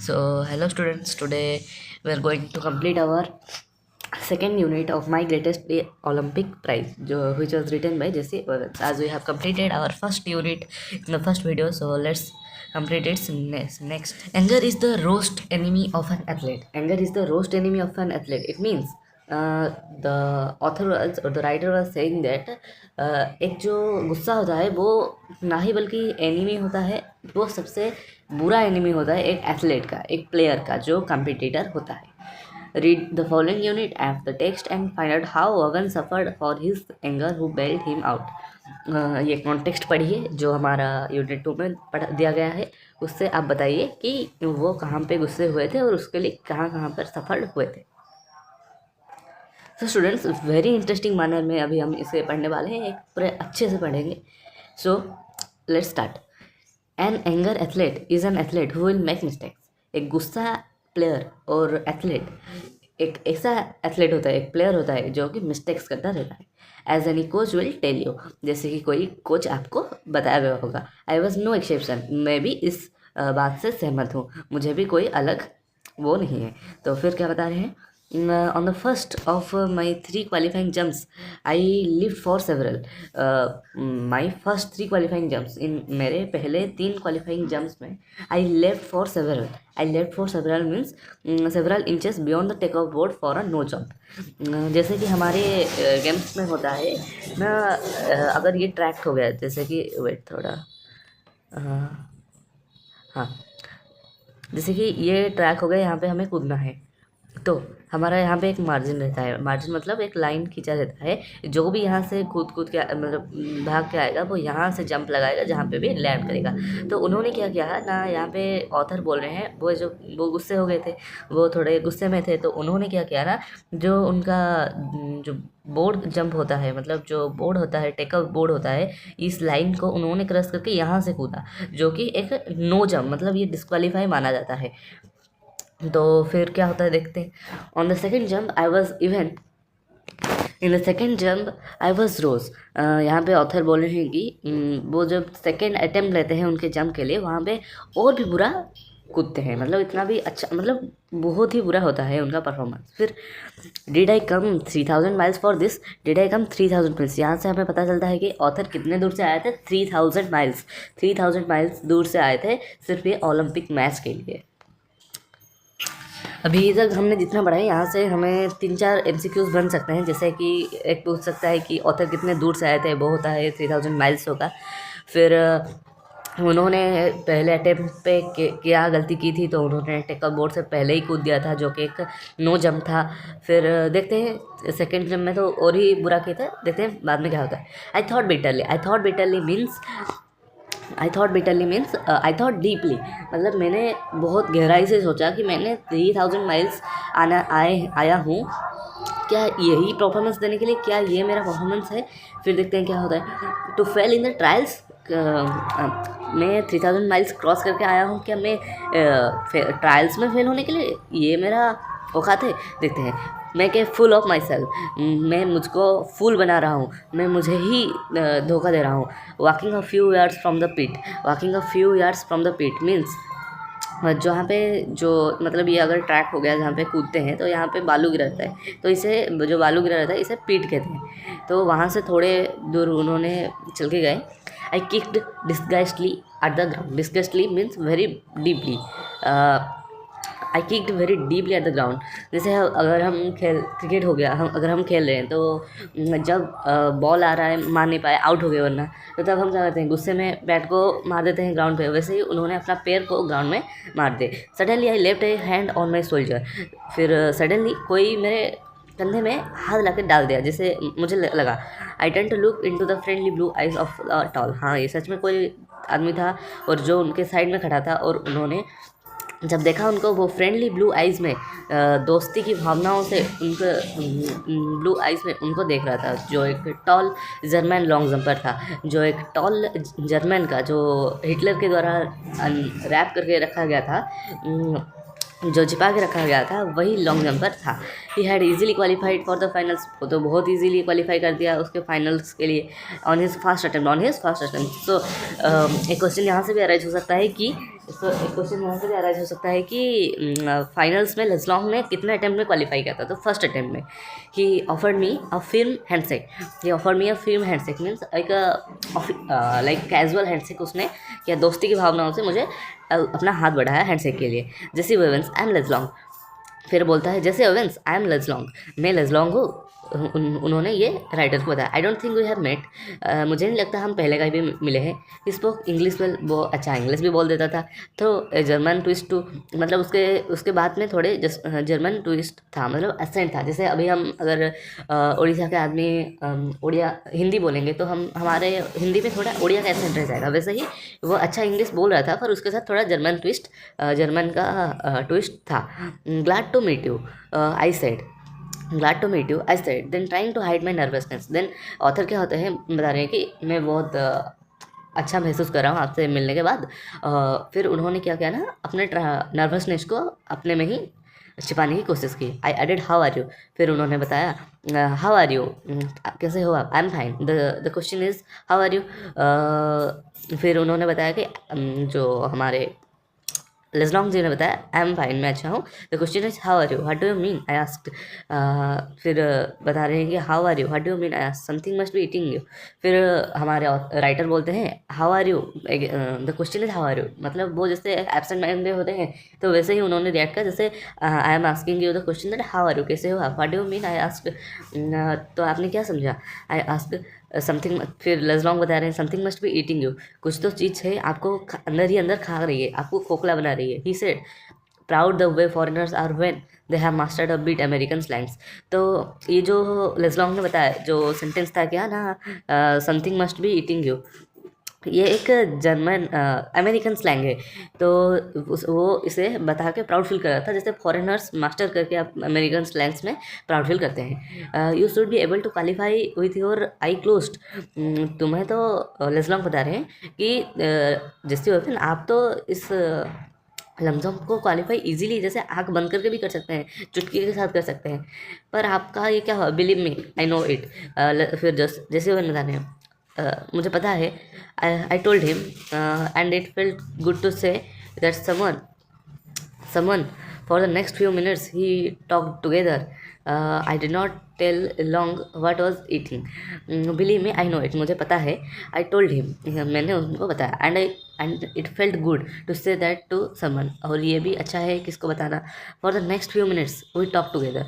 So, hello students. Today we are going to complete our second unit of My Greatest Day Olympic Prize, which was written by Jesse Owens. As we have completed our first unit in the first video, so let's complete it next. Anger is the roast enemy of an athlete. Anger is the roast enemy of an athlete. It means the author was or the writer was saying that एक जो गुस्सा होता है वो ना ही बल्कि enemy होता है, वो सबसे बुरा एनिमी होता है एक एथलीट का, एक प्लेयर का जो कॉम्पिटिटर होता है. Read the following unit as the text and find out how Owen suffered for his anger who bailed him out. ये कॉन्टेक्स्ट पढ़िए जो हमारा यूनिट 2 में पढ़ दिया गया है. उससे आप बताइए कि वो कहाँ पे गुस्से हुए थे और उसके लिए कहाँ कहाँ पर सफल हुए थे. तो स्टूडेंट्स, वेरी इंटरेस्टिंग मैनर में अभी हम इसे पढ़ने वाले हैं, एक पूरे अच्छे से पढ़ेंगे. So let's start. An anger athlete is an athlete who will make mistakes. एक गुस्सा प्लेयर और एथलीट एक ऐसा एथलीट होता है, एक प्लेयर होता है जो कि मिस्टेक्स करता रहता है. As any coach will tell you, जैसे कि कोई कोच आपको बताया गया होगा. आई वॉज नो एक्सेप्शन, मैं भी इस बात से सहमत हूँ, मुझे भी कोई अलग वो नहीं है. तो फिर क्या बता रहे हैं. On the first of my 3 qualifying jumps, I lived for several. My first 3 qualifying jumps, in मेरे पहले 3 qualifying jumps में I left for several. I left for several means several inches beyond the takeoff board for a no jump. जैसे कि हमारे games में होता है ना, अगर ये ट्रैक हो गया, जैसे कि वेट थोड़ा हाँ, जैसे कि ये ट्रैक हो गया, यहाँ पे हमें कूदना है, तो हमारा यहाँ पे एक मार्जिन रहता है. मार्जिन मतलब एक लाइन खींचा रहता है. जो भी यहाँ से कूद के मतलब भाग के आएगा वो यहाँ से जंप लगाएगा जहाँ पे भी लैंड करेगा. तो उन्होंने क्या किया है ना, यहाँ पे ऑथर बोल रहे हैं वो गुस्से हो गए थे, वो थोड़े गुस्से में थे. तो उन्होंने क्या किया ना, जो उनका जो बोर्ड जंप होता है, मतलब जो बोर्ड होता है, टेकअप बोर्ड होता है, इस लाइन को उन्होंने क्रॉस करके यहाँ से कूदा, जो कि एक नो जंप, मतलब ये डिस्क्वालीफाई माना जाता है. तो फिर क्या होता है देखते हैं. On the second jump I was even, in the second jump I was rose. यहाँ पे ऑथर बोल रहे हैं कि वो जब सेकेंड अटेम्प्ट लेते हैं उनके जंप के लिए, वहाँ पे और भी बुरा कूदते हैं, मतलब इतना भी अच्छा, मतलब बहुत ही बुरा होता है उनका परफॉर्मेंस. फिर did I come 3000 miles for this, did I come 3000 miles. यहाँ से हमें पता चलता है कि ऑथर कितने दूर से आए थे. 3000 माइल्स, 3000 माइल्स दूर से आए थे सिर्फ ये ओलंपिक मैच के लिए. अभी तक हमने जितना पढ़ा है, यहाँ से हमें 3-4 MCQs बन सकते हैं. जैसे कि एक पूछ सकता है कि ऑथर कितने दूर से आए थे, वो होता है 3000 माइल्स होगा. फिर उन्होंने पहले अटेम्प्ट पे क्या गलती की थी, तो उन्होंने टेकअप बोर्ड से पहले ही कूद दिया था, जो कि एक नो जंप था. फिर देखते हैं सेकेंड जंप में तो और ही बुरा किया था, देखते हैं बाद में क्या होता है. I thought bitterly means I thought deeply, मतलब मैंने बहुत गहराई से सोचा कि मैंने 3000 माइल्स आया हूँ, क्या यही परफॉर्मेंस देने के लिए, क्या ये मेरा परफॉर्मेंस है. फिर देखते हैं क्या होता है. To fail in the trials, मैं 3000 माइल्स क्रॉस करके आया हूँ, क्या मैं ट्रायल्स में फेल होने के लिए, ये मेरा औकात है. देखते हैं. मैं क्या फुल ऑफ माई सेल्फ, मैं मुझको फूल बना रहा हूँ, मैं मुझे ही धोखा दे रहा हूँ. Walking a few yards from the pit means जहाँ पे जो मतलब ये अगर ट्रैक हो गया जहाँ पे कूदते हैं, तो यहाँ पे बालू गिरा रहता है, तो इसे जो बालू गिरा रहता है इसे पीट कहते हैं. तो वहाँ से थोड़े दूर उन्होंने चल के गए. I kicked disgustedly at the ground. Disgustedly means very deeply. I kicked very deeply at the ground. जैसे अगर हम क्रिकेट हो गया, अगर हम खेल रहे हैं, तो जब बॉल आ रहा है, मार नहीं पाए, आउट हो गए वरना, तो तब हम क्या करते हैं, गुस्से में बैट को मार देते हैं ग्राउंड पे. वैसे ही उन्होंने अपना पैर को ग्राउंड में मार दे. Suddenly I left a hand on my shoulder. फिर सडनली कोई मेरे कंधे में हाथ ला कर डाल दिया, जैसे मुझे लगा. I turn to look into the friendly blue eyes of tall. हाँ, ये सच में कोई आदमी था और जो उनके साइड में खड़ा था, और उन्होंने जब देखा उनको, वो फ्रेंडली ब्लू आइज़ में दोस्ती की भावनाओं से उनको ब्लू आइज़ में उनको देख रहा था, जो एक टॉल जर्मन लॉन्ग जंपर था, जो एक टॉल जर्मन का जो हिटलर के द्वारा रैप करके रखा गया था, जो छिपा के रखा गया था वही लॉन्ग जंपर था। He had easily qualified for the finals, वो तो बहुत इजीली क्वालिफाई कर दिया उसके फाइनल्स के लिए ऑन हिज फर्स्ट अटेम्प्ट। सो एक क्वेश्चन यहाँ से भी अराइज हो सकता है कि फाइनल्स में लेस्लॉन्ग ने कितने अटेम्प्ट में क्वालिफाई किया था। तो फर्स्ट अटेम्प्ट में ही offered me a film handshake means एक लाइक कैजुअल हैंडशेक उसने या दोस्ती की भावनाओं से मुझे अपना हाथ बढ़ाया हैंडशेक के लिए। जैसे वेवेंस आई एम लेस्लॉन्ग, फिर बोलता है जैसे ओवेंस आई एम लेस्लॉन्ग, मैं लेस्लॉन्ग हूँ। उन्होंने ये राइटर को बताया। I don't think we have met, मुझे नहीं लगता हम पहले कहीं भी मिले हैं। स्पोक इंग्लिश वेल, वो अच्छा इंग्लिश भी बोल देता था। तो जर्मन ट्विस्ट टू, मतलब उसके बाद में थोड़े जर्मन ट्विस्ट था, मतलब एसेंट था। जैसे अभी हम अगर उड़ीसा के आदमी उड़िया हिंदी बोलेंगे तो हमारे हिंदी में थोड़ा उड़िया का एसेंट रह जाएगा, वैसे ही वो अच्छा इंग्लिश बोल रहा था पर उसके साथ थोड़ा जर्मन का ट्विस्ट था। Glad to meet you I said, then trying to hide my nervousness. Then author क्या होते हैं बता रहे हैं कि मैं बहुत अच्छा महसूस कर रहा हूँ आपसे मिलने के बाद। फिर उन्होंने क्या किया ना, अपने नर्वसनेस को अपने में ही छिपाने की कोशिश की। I added how are you, फिर उन्होंने बताया हाउ आर यू, कैसे हो आप। I am fine, the question is how are you. फिर उन्होंने बताया कि जो हमारे लेस्लॉन्ग जी ने बताया आई एम फाइन, मैं अच्छा हूँ। The question is how are you, what do you mean, I asked. फिर बता रहे हैं कि how are you, what do you mean, I asked something must be eating you. फिर हमारे राइटर बोलते हैं how are you, the question is how are you, मतलब वो जैसे एब्सेंट माइंडेड होते हैं तो वैसे ही उन्होंने रिएक्ट किया जैसे I am asking you the question that how are you, कैसे हो आप, what do you mean, I asked. तो आपने क्या समझा, आई आस्क्ड समथिंग। फिर लेस्लॉन्ग बता रहे हैं something must be eating you, कुछ तो चीज़ है आपको अंदर ही अंदर खा रही है, आपको खोखला बना रही है। He said proud the way foreigners are when they have mastered a bit American slangs. तो ये जो लेस्लॉन्ग ने बताया जो सेंटेंस था क्या ना, something must be eating you, ये एक जर्मन अमेरिकन स्लैंग है। तो वो इसे बता के प्राउड फील कर रहा था जैसे फॉरेनर्स मास्टर करके आप अमेरिकन स्लैंग्स में प्राउड फील करते हैं। You should be able to qualify with your eye closed, तुम्हें तो लेस्लॉन्ग बता रहे हैं कि जैसे होते हैं आप तो इस लमसम को क्वालिफाई इजीली जैसे आँख बंद करके भी कर सकते हैं, चुटकी के साथ कर सकते हैं, पर आपका ये क्या हुआ, believe me I know it. फिर जैसे वो बता रहे हैं मुझे पता है। I told him and it felt good to say that someone for the next few minutes he talked together. I did not tell long what was eating. Believe me I know it, मुझे पता है। I told him, मैंने उनको बताया। and it felt good to say that to someone, और ये भी अच्छा है किसको बताना। for the next few minutes we talked together.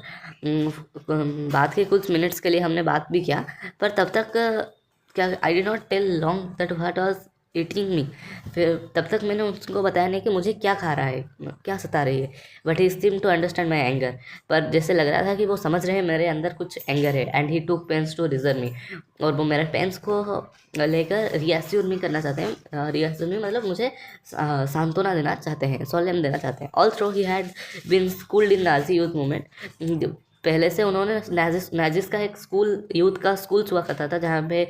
बाद के कुछ मिनट्स के लिए हमने बात भी किया, पर तब तक क्या I did not tell Long that what was eating me, फिर तब तक मैंने उसको बताया नहीं कि मुझे क्या खा रहा है, क्या सता रही है। But he seem to understand my anger, पर जैसे लग रहा था कि वो समझ रहे हैं मेरे अंदर कुछ एंगर है। एंड ही टूक पेंस टू रिजर्व मी, और वो मेरे पेंस को लेकर रियास्योर मी करना चाहते हैं। रियास्योर मी मतलब मुझे सांत्वना देना चाहते हैं, सॉलेम देना चाहते हैं। Although he had been schooled in Nazi youth movement, पहले से उन्होंने नाजिस का एक स्कूल, यूथ का स्कूल हुआ करता था जहाँ पे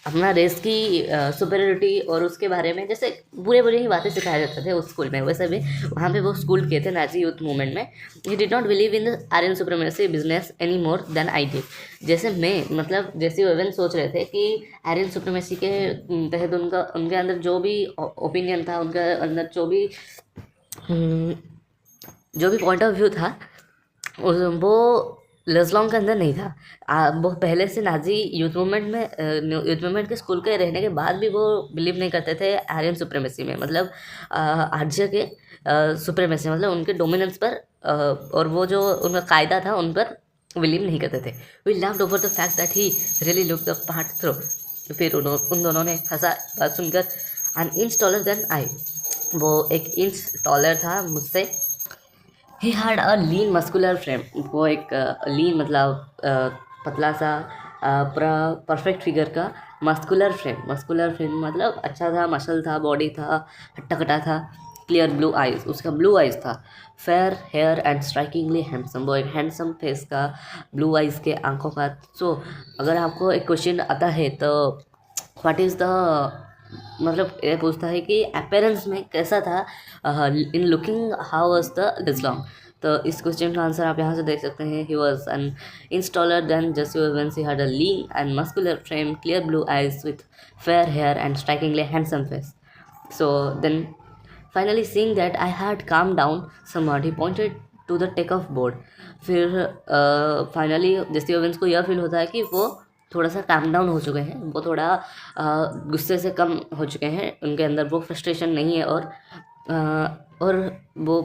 अपना रेस की सुपेरियोरिटी और उसके बारे में जैसे बुरे बुरे ही बातें सिखाए जाते थे उस स्कूल में, वैसे भी वहाँ पे वो स्कूल किए थे नाजी यूथ मूवमेंट में। He did not believe in the Aryan supremacy business any more than I did, जैसे मैं मतलब जैसे वेवन सोच रहे थे कि आर्यन सुप्रीमेसी के तहत उनके अंदर जो भी ओपिनियन था, उनके अंदर जो भी पॉइंट ऑफ व्यू था वो लेस्लॉन्ग के अंदर नहीं था। वो पहले से नाजी यूथ मूवमेंट के स्कूल के रहने के बाद भी वो बिलीव नहीं करते थे आर्यन सुप्रीमेसी में, मतलब आर्य के सुप्रीमेसी मतलब उनके डोमिनेंस पर, और वो जो उनका कायदा था उन पर बिलीव नहीं करते थे। We loved over the fact that he really look the part through, फिर उन दोनों ने हंसा बात सुनकर। An inch taller than I, वो 1 इंच टॉलर था मुझसे। He had a lean muscular frame, वो एक लीन मतलब पतला सा पूरा परफेक्ट फिगर का मस्कुलर फ्रेम मतलब अच्छा था, मसल था, बॉडी था, हट्टा कट्टा था। क्लियर ब्लू आइज, उसका ब्लू आइज था। Fair hair and strikingly handsome, वो एक हैंडसम फेस का, ब्लू आइज के आंखों का। सो अगर आपको एक क्वेश्चन आता है तो व्हाट इज़ द मतलब ये पूछता है कि अपेरेंस में कैसा था, in looking how was the Luz Long. तो इस क्वेश्चन का आंसर आप यहाँ से देख सकते हैं। He was an inch taller than Jesse Owens. He had a lean and muscular frame, clear blue eyes with fair hair and strikingly handsome face. So then finally seeing that I had calmed down somewhat, he pointed to the takeoff board. फिर finally Jesse Owens को यह feel होता है कि वो थोड़ा सा calm down हो चुके हैं, वो थोड़ा गुस्से से कम हो चुके हैं, उनके अंदर वो फ्रस्ट्रेशन नहीं है, और वो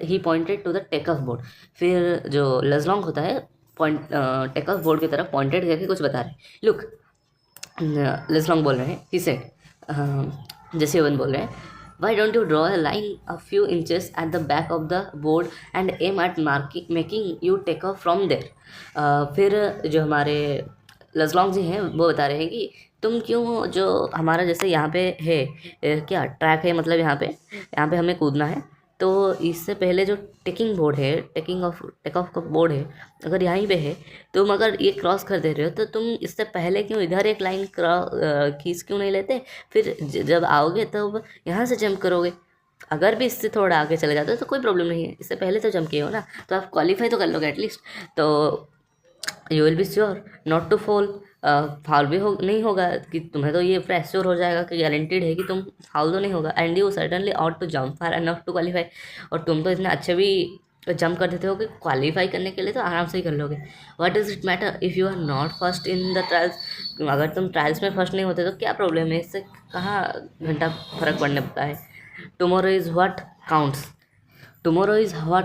ही pointed to the take off board. फिर जो लजलॉन्ग होता है पॉइंट टेक ऑफ बोर्ड की तरफ पॉइंटेड करके कुछ बता रहे हैं। लुक, लजलॉन्ग बोल रहे हैं, ही सेड, जेसी ओवन बोल रहे हैं, why don't you draw a line a few inches at the back of the board and aim at making you take off from there. फिर जो हमारे लजलॉन्ग जी हैं वो बता रहे हैं कि तुम क्यों, जो हमारा जैसे यहाँ पे है क्या ट्रैक है, मतलब यहाँ पे हमें कूदना है, तो इससे पहले जो टेक ऑफ का बोर्ड है, अगर यहीं पे है, तुम अगर ये क्रॉस कर दे रहे हो तो तुम इससे पहले क्यों इधर एक लाइन खींच क्यों नहीं लेते, फिर जब आओगे तब यहाँ से जंप करोगे। अगर भी इससे थोड़ा आगे चले जाते हो तो कोई प्रॉब्लम नहीं है, इससे पहले तो जंप किए हो ना, तो आप क्वालिफाई तो कर लोगे एटलीस्ट। तो you will be sure not to fall, foul भी नहीं होगा, कि तुम्हें तो ये पूरा एश्योर हो जाएगा कि गारंटीड है कि तुम फाउल तो नहीं होगा। And you certainly ought to jump far enough to qualify, और तुम तो इतने अच्छे भी जंप कर देते हो कि क्वालिफाई करने के लिए तो आराम से ही कर लोगे। What does it matter if you are not first in the trials, अगर तुम ट्रायल्स में फर्स्ट नहीं होते तो क्या प्रॉब्लम है, इससे कहाँ घंटा फर्क पड़ने पड़ता है। टुमारो इज़ व्हाट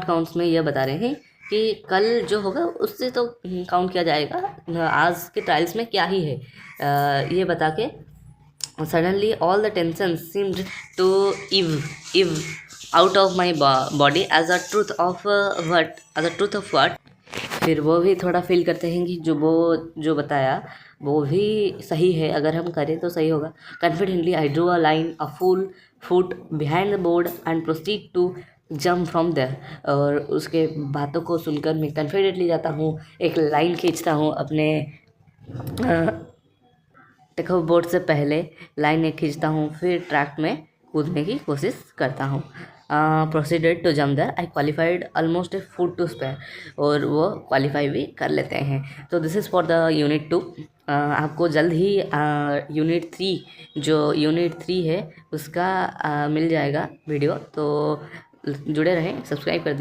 काउंट्स में यह बता रहे हैं कि कल जो होगा उससे तो काउंट किया जाएगा, आज के ट्रायल्स में क्या ही है, ये बता के suddenly all the tension seemed to ebb out of my body as a truth of what. फिर वो भी थोड़ा फील करते हैं कि जो बताया वो भी सही है, अगर हम करें तो सही होगा। Confidently I drew a line a full foot behind the board and proceed to jump from there. और उसके बातों को सुनकर मैं कॉन्फिडेंटली जाता हूँ, एक लाइन खींचता हूँ अपने टेक ऑफ बोर्ड से पहले लाइन एक खींचता हूँ, फिर ट्रैक में कूदने की कोशिश करता हूँ। Proceeded to jump there, I qualified almost a foot to spare, और वो क्वालिफाई भी कर लेते हैं। तो this is for the unit 2। आपको जल्द ही यूनिट 3 है उसका मिल जाएगा वीडियो, तो जुड़े रहें, सब्सक्राइब कर दीजिए।